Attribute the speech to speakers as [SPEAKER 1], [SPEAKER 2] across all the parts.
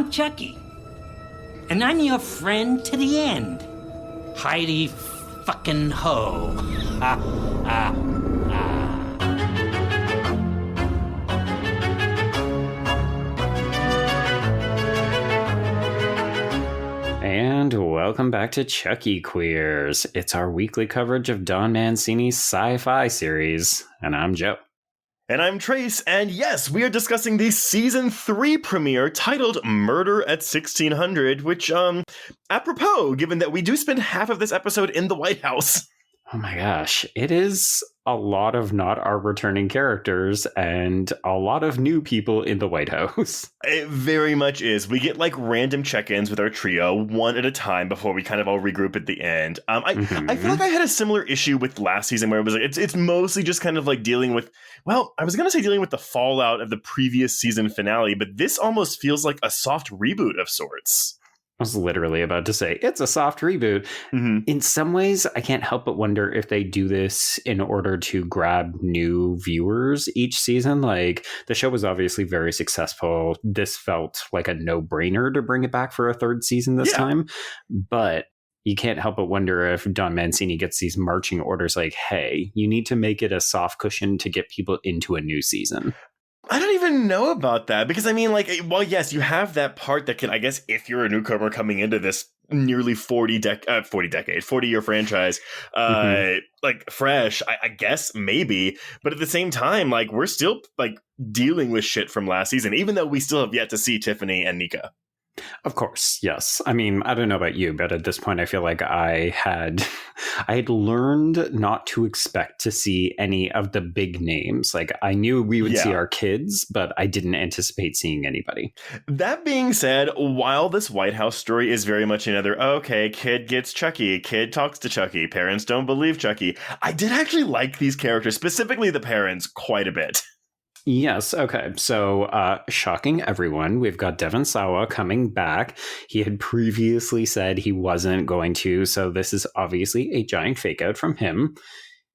[SPEAKER 1] I'm Chucky. And I'm your friend to the end. Heidi fucking ho. Ha, ha, ha.
[SPEAKER 2] And welcome back to Chucky Queers. It's our weekly coverage of Don Mancini's sci-fi series. And I'm Joe.
[SPEAKER 3] And I'm Trace, and yes, we are discussing the Season 3 premiere titled Murder at 1600, which, apropos, given that we do spend half of this episode in the White House.
[SPEAKER 2] Oh my gosh, it is a lot of not our returning characters and a lot of new people in the White House.
[SPEAKER 3] It very much is. We get like random check-ins with our trio, one at a time, before we kind of all regroup at the end. I feel like I had a similar issue with last season where it was like, it's mostly just kind of like dealing with, well, I was going to say dealing with the fallout of the previous season finale, but this almost feels like a soft reboot of sorts.
[SPEAKER 2] I was literally about to say, it's a soft reboot. Mm-hmm. In some ways, I can't help but wonder if they do this in order to grab new viewers each season. Like, the show was obviously very successful. This felt like a no-brainer to bring it back for a third season this time. But you can't help but wonder if Don Mancini gets these marching orders like, hey, you need to make it a soft cushion to get people into a new season.
[SPEAKER 3] I don't even know about that because I mean, like, well, yes, you have that part that can, I guess, if you're a newcomer coming into this nearly 40-year franchise, like fresh, I guess maybe. But at the same time, like, we're still like dealing with shit from last season, even though we still have yet to see Tiffany and Nika.
[SPEAKER 2] Of course, yes. I mean, I don't know about you, but at this point, I feel like I had learned not to expect to see any of the big names. Like, I knew we would see our kids, but I didn't anticipate seeing anybody.
[SPEAKER 3] That being said, while this White House story is very much another, okay, kid gets Chucky, kid talks to Chucky, parents don't believe Chucky, I did actually like these characters, specifically the parents, quite a bit.
[SPEAKER 2] Yes. Okay. So, shocking everyone, we've got Devon Sawa coming back. He had previously said he wasn't going to, so this is obviously a giant fake out from him.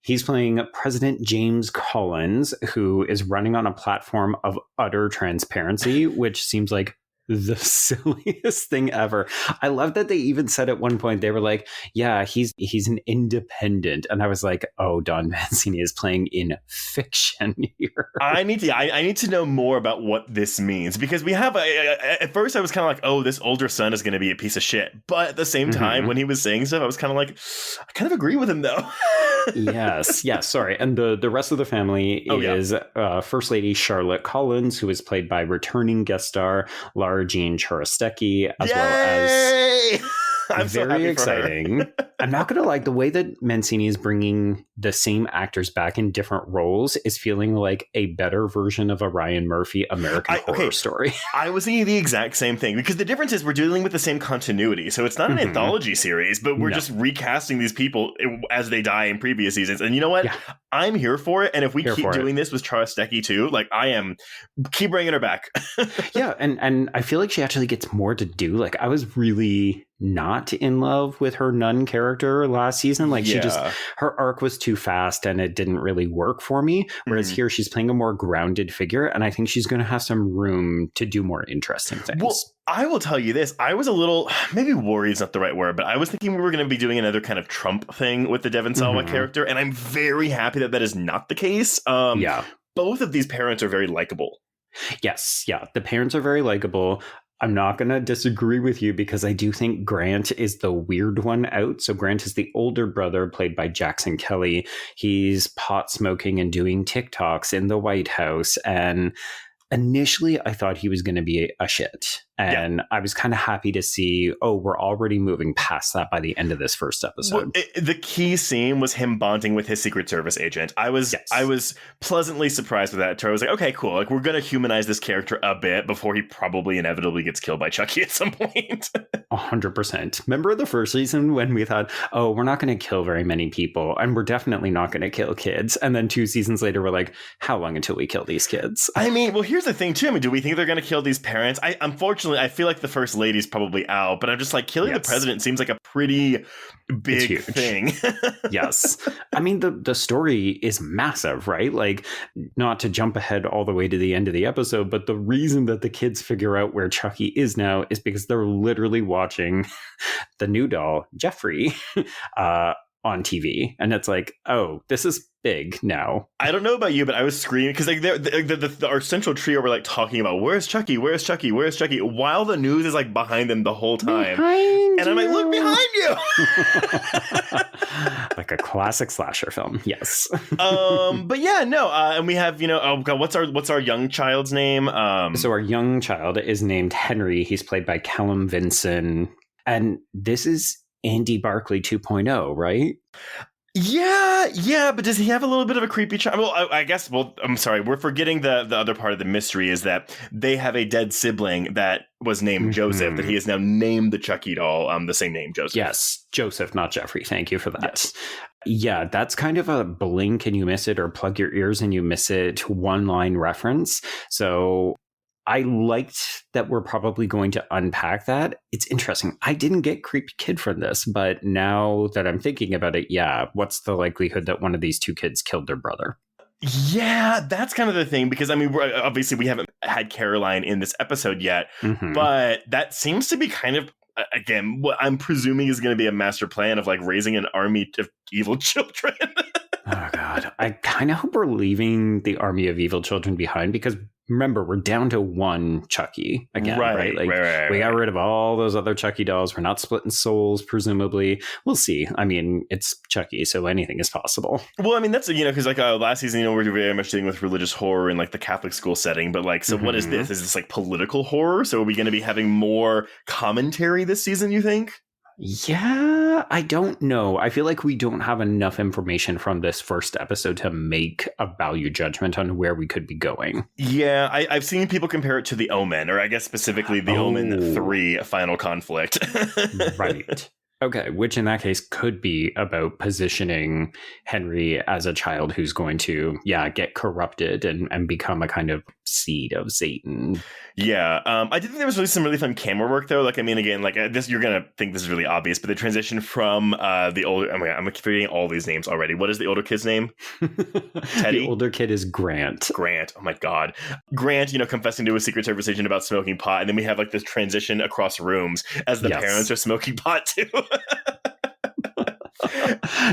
[SPEAKER 2] He's playing President James Collins, who is running on a platform of utter transparency, which seems like the silliest thing ever. I love that they even said at one point, they were like, yeah, he's an independent. And I was like, oh, Don Mancini is playing in fiction here.
[SPEAKER 3] I need to know more about what this means, because we have at first I was kind of like, oh, this older son is going to be a piece of shit. But at the same time, when he was saying stuff, I was kind of like, I kind of agree with him, though.
[SPEAKER 2] Yes. Sorry. And the rest of the family is First Lady Charlotte Collins, who is played by returning guest star Lara Jean Chorostecki, as well as
[SPEAKER 3] I'm
[SPEAKER 2] very
[SPEAKER 3] so
[SPEAKER 2] exciting. I'm not going to lie, the way that Mancini is bringing the same actors back in different roles is feeling like a better version of a Ryan Murphy American Horror Story.
[SPEAKER 3] I was thinking the exact same thing, because the difference is we're dealing with the same continuity. So it's not an anthology series, but we're just recasting these people as they die in previous seasons. And you know what? Yeah. I'm here for it. And if we keep doing this with Chorostecki too, like, keep bringing her back.
[SPEAKER 2] Yeah. And I feel like she actually gets more to do. Like, I was really not in love with her nun character last season. Like, her arc was too fast and it didn't really work for me. Whereas here she's playing a more grounded figure, and I think she's going to have some room to do more interesting things.
[SPEAKER 3] Well, I will tell you this. I was a little, maybe worried is not the right word, but I was thinking we were going to be doing another kind of Trump thing with the Devon Sawa character, and I'm very happy that that is not the case. Both of these parents are very likable.
[SPEAKER 2] Yes. Yeah. The parents are very likable. I'm not going to disagree with you, because I do think Grant is the weird one out. So Grant is the older brother played by Jackson Kelly. He's pot smoking and doing TikToks in the White House. And initially I thought he was going to be a shit. And I was kind of happy to see, we're already moving past that by the end of this first episode.
[SPEAKER 3] Well, the key scene was him bonding with his Secret Service agent. I was pleasantly surprised with that. I was like, okay, cool. Like, we're going to humanize this character a bit before he probably inevitably gets killed by Chucky at some point.
[SPEAKER 2] 100%. Remember the first season when we thought, we're not going to kill very many people, and we're definitely not going to kill kids. And then 2 seasons later, we're like, how long until we kill these kids?
[SPEAKER 3] I mean, well, here's the thing, too. I mean, do we think they're going to kill these parents? Unfortunately, unfortunately, I feel like the first lady's probably out, but I'm just like, killing the president seems like a pretty big thing.
[SPEAKER 2] Yes. I mean, the story is massive, right? Like, not to jump ahead all the way to the end of the episode, but the reason that the kids figure out where Chucky is now is because they're literally watching the new doll, Jeffrey, on TV. And it's like, oh, this is big now. I
[SPEAKER 3] don't know about you, but I was screaming because like our central trio were like talking about where's Chucky, where's Chucky, where's Chucky, while the news is like behind them the whole time. And I'm like, look behind you.
[SPEAKER 2] Like a classic slasher film. Yes.
[SPEAKER 3] But yeah, no. And we have, oh God, what's our young child's name?
[SPEAKER 2] So our young child is named Henry. He's played by Callum Vinson. And this is Andy Barclay 2.0, right?
[SPEAKER 3] Yeah, but does he have a little bit of a creepy child? Well, I guess, I'm sorry, we're forgetting the other part of the mystery is that they have a dead sibling that was named Joseph, that he has now named the Chucky doll the same name, Joseph.
[SPEAKER 2] Yes, Joseph, not Jeffrey. Thank you for that. Yes. Yeah, that's kind of a blink and you miss it, or plug your ears and you miss it one-line reference. So I liked that we're probably going to unpack that. It's interesting. I didn't get creepy kid from this, but now that I'm thinking about it, yeah, what's the likelihood that one of these two kids killed their brother?
[SPEAKER 3] Yeah, that's kind of the thing, because I mean, obviously we haven't had Caroline in this episode yet, but that seems to be kind of, again, what I'm presuming is going to be a master plan of like raising an army of evil children.
[SPEAKER 2] Oh, God. I kind of hope we're leaving the army of evil children behind, because remember, we're down to one Chucky again, right? Like, we got rid of all those other Chucky dolls. We're not splitting souls, presumably. We'll see. I mean, it's Chucky, so anything is possible.
[SPEAKER 3] Well, I mean, that's, because like last season, we're very much dealing with religious horror in like the Catholic school setting. But like, so what is this? Is this like political horror? So are we going to be having more commentary this season, you think?
[SPEAKER 2] Yeah, I don't know. I feel like we don't have enough information from this first episode to make a value judgment on where we could be going.
[SPEAKER 3] Yeah, I've seen people compare it to the Omen, or I guess specifically the Omen 3 Final Conflict.
[SPEAKER 2] Right. Okay, which in that case could be about positioning Henry as a child who's going to, get corrupted and become a kind of seed of Satan.
[SPEAKER 3] Yeah, I did think there was really some really fun camera work, though. Like, I mean, again, like this, you're going to think this is really obvious, but the transition from the older, I'm forgetting all these names already. What is the older kid's name? Teddy?
[SPEAKER 2] The older kid is Grant.
[SPEAKER 3] Grant, oh my God. Grant, confessing to a Secret Service agent about smoking pot, and then we have like this transition across rooms as the parents are smoking pot, too.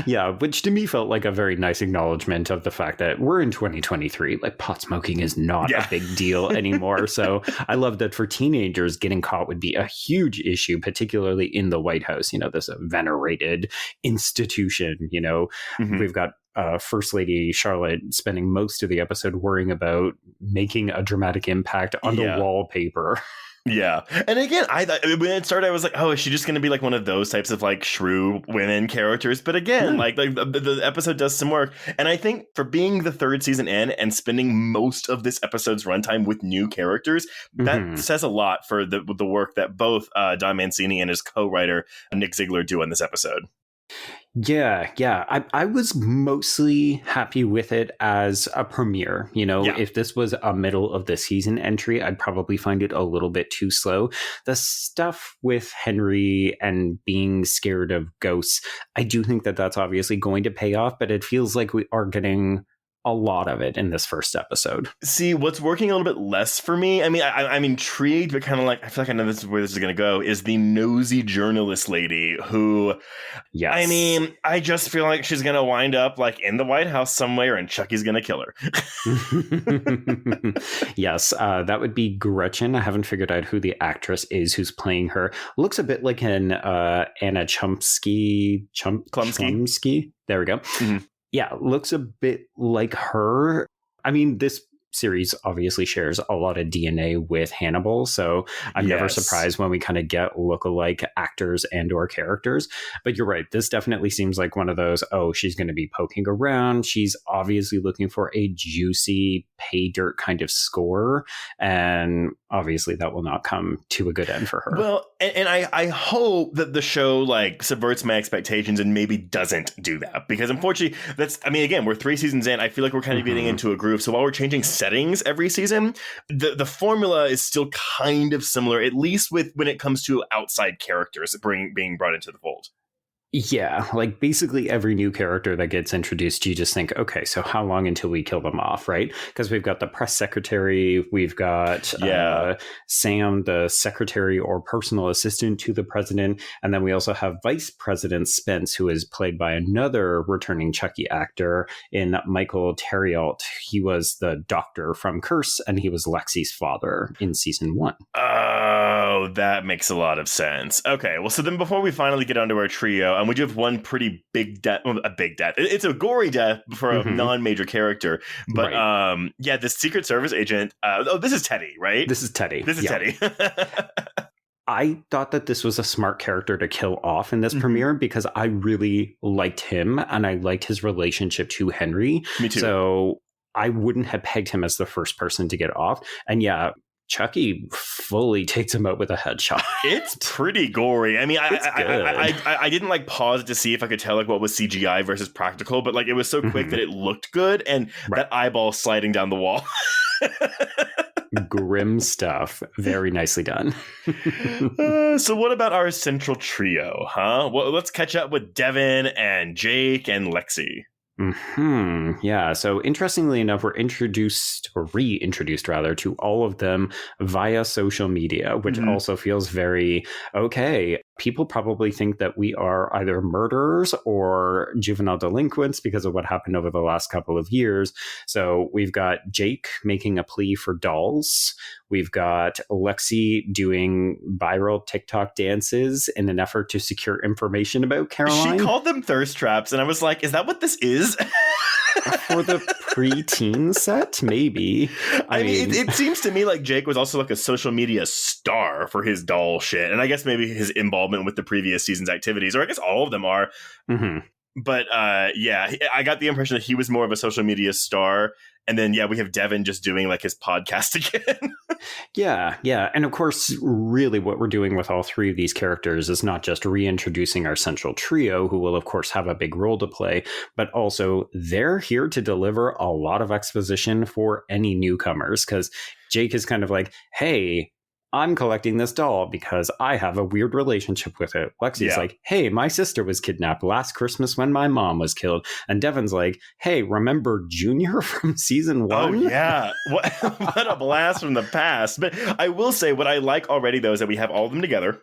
[SPEAKER 2] Yeah, which to me felt like a very nice acknowledgement of the fact that we're in 2023. Like, pot smoking is not a big deal anymore. So I love that for teenagers, getting caught would be a huge issue, particularly in the White House, this venerated institution. We've got First Lady Charlotte spending most of the episode worrying about making a dramatic impact on the wallpaper.
[SPEAKER 3] Yeah. And again, when it started, I was like, oh, is she just going to be like one of those types of like shrew women characters? But again, like the episode does some work. And I think for being the third season in and spending most of this episode's runtime with new characters, that says a lot for the work that both Don Mancini and his co-writer Nick Ziegler do on this episode.
[SPEAKER 2] Yeah. I was mostly happy with it as a premiere. If this was a middle of the season entry, I'd probably find it a little bit too slow. The stuff with Henry and being scared of ghosts, I do think that that's obviously going to pay off, but it feels like we are getting a lot of it in this first episode.
[SPEAKER 3] See, what's working a little bit less for me, I mean, I'm intrigued, but kind of like, I feel like I know this is where this is going to go, is the nosy journalist lady who, I mean, I just feel like she's going to wind up like in the White House somewhere and Chucky's going to kill her.
[SPEAKER 2] Yes, that would be Gretchen. I haven't figured out who the actress is who's playing her. Looks a bit like an Anna Chomsky. There we go. Mm-hmm. Yeah, looks a bit like her. I mean, this series obviously shares a lot of DNA with Hannibal, so I'm never surprised when we kind of get lookalike actors and or characters. But you're right, this definitely seems like one of those, she's going to be poking around. She's obviously looking for a juicy pay dirt kind of score, and obviously that will not come to a good end for her.
[SPEAKER 3] Well, and I hope that the show like subverts my expectations and maybe doesn't do that, because unfortunately again, we're 3 seasons in. I feel like we're kind of getting into a groove. So while we're changing settings every season, the formula is still kind of similar, at least with when it comes to outside characters being brought into the fold.
[SPEAKER 2] Yeah, like basically every new character that gets introduced, you just think, okay, so how long until we kill them off, right? Because we've got the press secretary, we've got Sam, the secretary or personal assistant to the president, and then we also have Vice President Spence, who is played by another returning Chucky actor in Michael Terriot. He was the doctor from Curse, and he was Lexy's father in season 1.
[SPEAKER 3] Oh, that makes a lot of sense. Okay, well, so then before we finally get onto our trio, we do have one pretty big death, a big death. It's a gory death for a non-major character, but the Secret Service agent. This is Teddy, right?
[SPEAKER 2] This is Teddy.
[SPEAKER 3] Teddy.
[SPEAKER 2] I thought that this was a smart character to kill off in this premiere because I really liked him and I liked his relationship to Henry.
[SPEAKER 3] Me too.
[SPEAKER 2] So I wouldn't have pegged him as the first person to get off. And yeah, Chucky fully takes him out with a headshot.
[SPEAKER 3] It's pretty gory. I mean, I didn't like pause to see if I could tell like what was CGI versus practical, but like it was so quick that it looked good, and that eyeball sliding down the wall.
[SPEAKER 2] Grim stuff. Very nicely done.
[SPEAKER 3] So what about our central trio, huh? Well, let's catch up with Devon and Jake and Lexy.
[SPEAKER 2] Yeah. So interestingly enough, we're reintroduced rather to all of them via social media, which also feels very okay. People probably think that we are either murderers or juvenile delinquents because of what happened over the last couple of years. So we've got Jake making a plea for dolls. We've got Lexy doing viral TikTok dances in an effort to secure information about Caroline.
[SPEAKER 3] She called them thirst traps, and I was like, is that what this is?
[SPEAKER 2] For the preteen set, maybe.
[SPEAKER 3] I mean, it seems to me like Jake was also like a social media star for his doll shit. And I guess maybe his involvement with the previous season's activities, or I guess all of them are. But I got the impression that he was more of a social media star. And then, we have Devon just doing like his podcast again.
[SPEAKER 2] Yeah. And of course, really what we're doing with all three of these characters is not just reintroducing our central trio, who will, of course, have a big role to play, but also they're here to deliver a lot of exposition for any newcomers. Because Jake is kind of like, hey, I'm collecting this doll because I have a weird relationship with it. Lexy's like, hey, my sister was kidnapped last Christmas when my mom was killed. And Devon's like, hey, remember Junior from season 1?
[SPEAKER 3] Oh, yeah. What a blast from the past. But I will say what I like already, though, is that we have all of them together.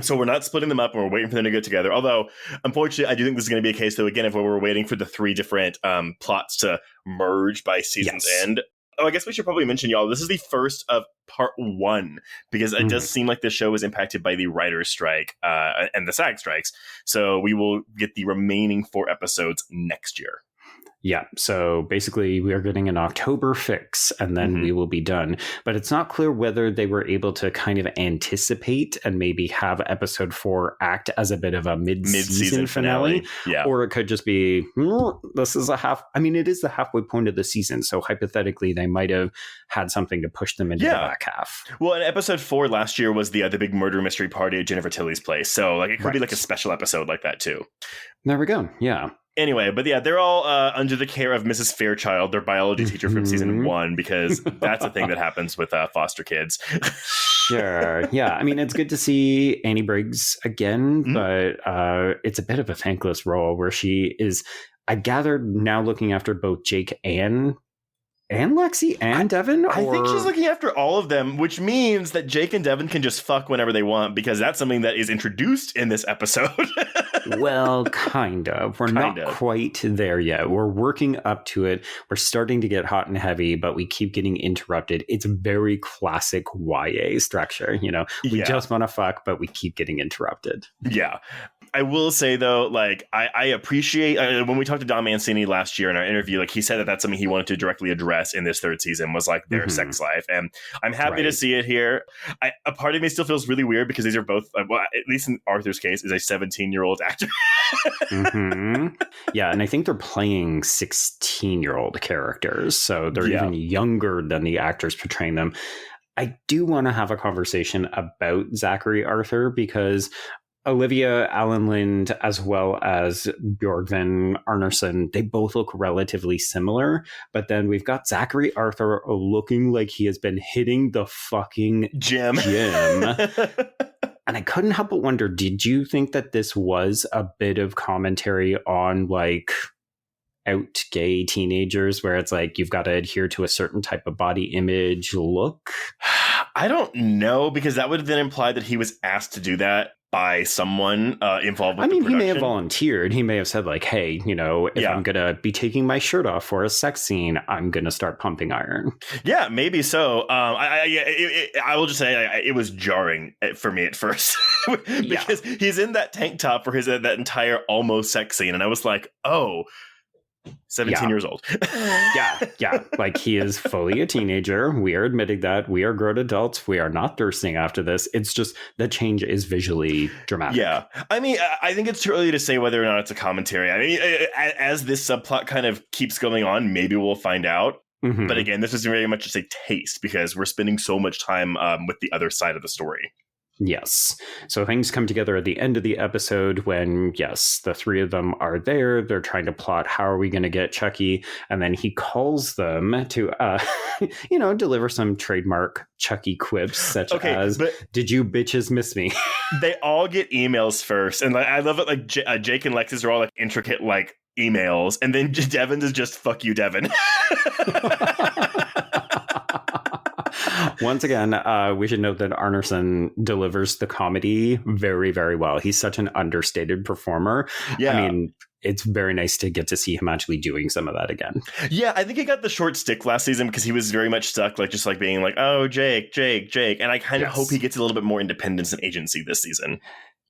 [SPEAKER 3] So we're not splitting them up and we're waiting for them to get together. Although, unfortunately, I do think this is going to be a case, though, again, if we were waiting for the 3 different plots to merge by season's end. Oh, I guess we should probably mention, y'all, this is the first of part 1, because it does seem like the show was impacted by the writer's strike and the SAG strikes. So we will get the remaining 4 episodes next year.
[SPEAKER 2] Yeah, so basically we are getting an October fix and then we will be done. But it's not clear whether they were able to kind of anticipate and maybe have episode 4 act as a bit of a mid-season finale.
[SPEAKER 3] Yeah.
[SPEAKER 2] Or it could just be, this is it is the halfway point of the season. So hypothetically, they might have had something to push them into the back half.
[SPEAKER 3] Well, and episode 4 last year was the big murder mystery party at Jennifer Tilly's place. So like it could be like a special episode like that too.
[SPEAKER 2] There we go. Yeah.
[SPEAKER 3] Anyway, but they're all under the care of Mrs. Fairchild, their biology teacher from season 1, because that's a thing that happens with foster kids.
[SPEAKER 2] Sure. Yeah. I mean, it's good to see Annie Briggs again, but it's a bit of a thankless role where she is, I gathered, now looking after both Jake and Lexy and Devon?
[SPEAKER 3] I think she's looking after all of them, which means that Jake and Devon can just fuck whenever they want, because that's something that is introduced in this episode.
[SPEAKER 2] Well, kind of. We're not quite there yet. We're working up to it. We're starting to get hot and heavy, but we keep getting interrupted. It's very classic YA structure. We just want to fuck, but we keep getting interrupted. Yeah.
[SPEAKER 3] I will say, though, like, I appreciate when we talked to Don Mancini last year in our interview, like, he said that that's something he wanted to directly address in this 3rd season was like their sex life. And I'm happy to see it here. A part of me still feels really weird because these are both, at least in Arthur's case, is a 17-year-old actor.
[SPEAKER 2] Yeah. And I think they're playing 16-year-old characters. So they're even younger than the actors portraying them. I do want to have a conversation about Zachary Arthur because Olivia Allen Lind as well as Björgvin Arnarsson, they both look relatively similar. But then we've got Zachary Arthur looking like he has been hitting the fucking
[SPEAKER 3] gym.
[SPEAKER 2] And I couldn't help but wonder, did you think that this was a bit of commentary on like out gay teenagers where it's like you've got to adhere to a certain type of body image look?
[SPEAKER 3] I don't know, because that would then imply that he was asked to do that by someone involved with the production.
[SPEAKER 2] He may have volunteered. He may have said like, hey, you know, if I'm going to be taking my shirt off for a sex scene, I'm going to start pumping iron.
[SPEAKER 3] Yeah, maybe so. I will just say it was jarring for me at first because he's in that tank top for that entire almost sex scene. And I was like, oh, 17 years old.
[SPEAKER 2] Yeah. Like, he is fully a teenager. We are admitting that. We are grown adults. We are not thirsting after this. It's just the change is visually dramatic. Yeah.
[SPEAKER 3] I mean, I think it's too early to say whether or not it's a commentary. I mean, as this subplot kind of keeps going on, maybe we'll find out. Mm-hmm. But again, this is very much just a taste because we're spending so much time with the other side of the story.
[SPEAKER 2] Yes. So things come together at the end of the episode when, yes, the three of them are there. They're trying to plot how are we going to get Chucky? And then he calls them to, deliver some trademark Chucky quips such as, did you bitches miss me?
[SPEAKER 3] They all get emails first. And I love it. Like Jake and Lexus are all like intricate, like emails. And then Devon's is just fuck you, Devon.
[SPEAKER 2] Once again, we should note that Arnarsson delivers the comedy very, very well. He's such an understated performer. Yeah. I mean, it's very nice to get to see him actually doing some of that again. Yeah,
[SPEAKER 3] I think he got the short stick last season because he was very much stuck, like just like being like, oh, Jake. And I kind of hope he gets a little bit more independence and agency this season.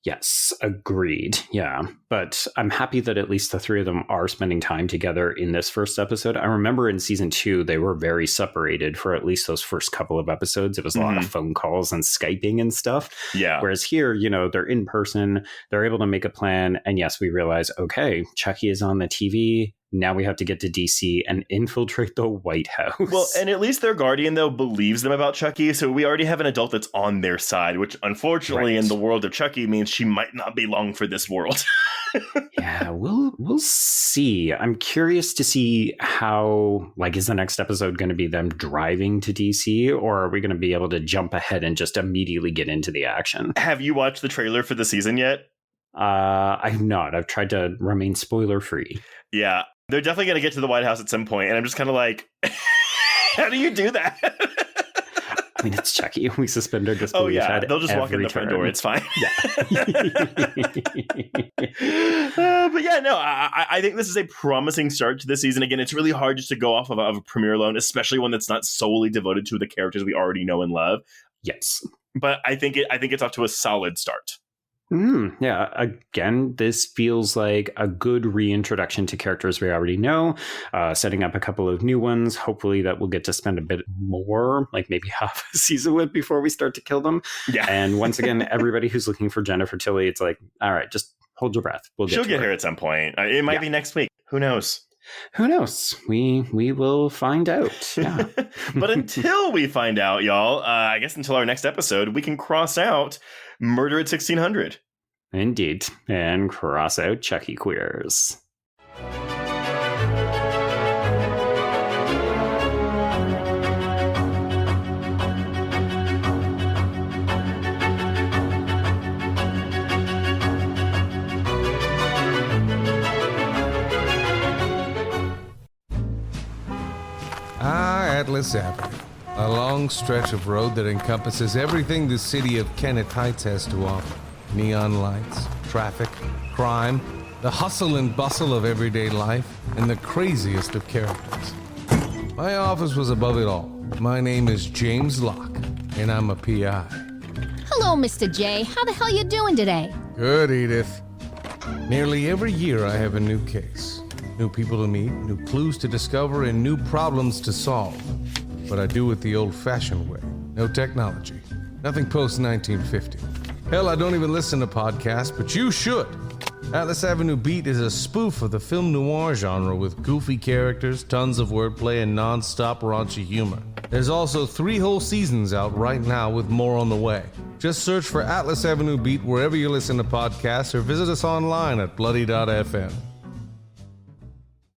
[SPEAKER 2] Yes, agreed. Yeah, but I'm happy that at least the three of them are spending time together in this first episode. I remember in season 2, they were very separated for at least those first couple of episodes. It was a lot of phone calls and Skyping and stuff. Yeah. Whereas here, they're in person, they're able to make a plan. And yes, we realize, okay, Chucky is on the TV. Now we have to get to DC and infiltrate the White House.
[SPEAKER 3] Well, and at least their guardian, though, believes them about Chucky. So we already have an adult that's on their side, which unfortunately in the world of Chucky means she might not be long for this world.
[SPEAKER 2] Yeah, we'll see. I'm curious to see how, is the next episode going to be them driving to DC, or are we going to be able to jump ahead and just immediately get into the action?
[SPEAKER 3] Have you watched the trailer for the season yet?
[SPEAKER 2] I've not. I've tried to remain spoiler free.
[SPEAKER 3] Yeah, they're definitely going to get to the White House at some point, and I'm just kind of like, how do you do that?
[SPEAKER 2] I mean, it's Chucky. We suspend our disbelief. Oh, yeah.
[SPEAKER 3] They'll just walk in the front door. It's fine. Yeah. But yeah, no, I think this is a promising start to the season. Again, it's really hard just to go off of a premiere alone, especially one that's not solely devoted to the characters we already know and love.
[SPEAKER 2] Yes.
[SPEAKER 3] But I think it's off to a solid start.
[SPEAKER 2] Yeah, again, this feels like a good reintroduction to characters we already know, setting up a couple of new ones, hopefully that we'll get to spend a bit more, like maybe half a season with before we start to kill them. Yeah. And once again, everybody who's looking for Jennifer Tilly, it's like, all right, just hold your breath.
[SPEAKER 3] She'll get here at some point. It might be next week. Who knows?
[SPEAKER 2] Who knows? We will find out. Yeah.
[SPEAKER 3] But until we find out, y'all, I guess until our next episode, we can cross out Murder at 1600.
[SPEAKER 2] Indeed. And cross out Chucky queers.
[SPEAKER 4] Atlas Avenue, a long stretch of road that encompasses everything the city of Kennett Heights has to offer. Neon lights, traffic, crime, the hustle and bustle of everyday life, and the craziest of characters. My office was above it all. My name is James Locke, and I'm a PI.
[SPEAKER 5] Hello, Mr. J. How the hell you doing today?
[SPEAKER 4] Good, Edith. Nearly every year I have a new case. New people to meet, new clues to discover, and new problems to solve. But I do it the old-fashioned way. No technology. Nothing post-1950. Hell, I don't even listen to podcasts, but you should. Atlas Avenue Beat is a spoof of the film noir genre with goofy characters, tons of wordplay, and non-stop raunchy humor. There's also 3 whole seasons out right now with more on the way. Just search for Atlas Avenue Beat wherever you listen to podcasts or visit us online at bloody.fm.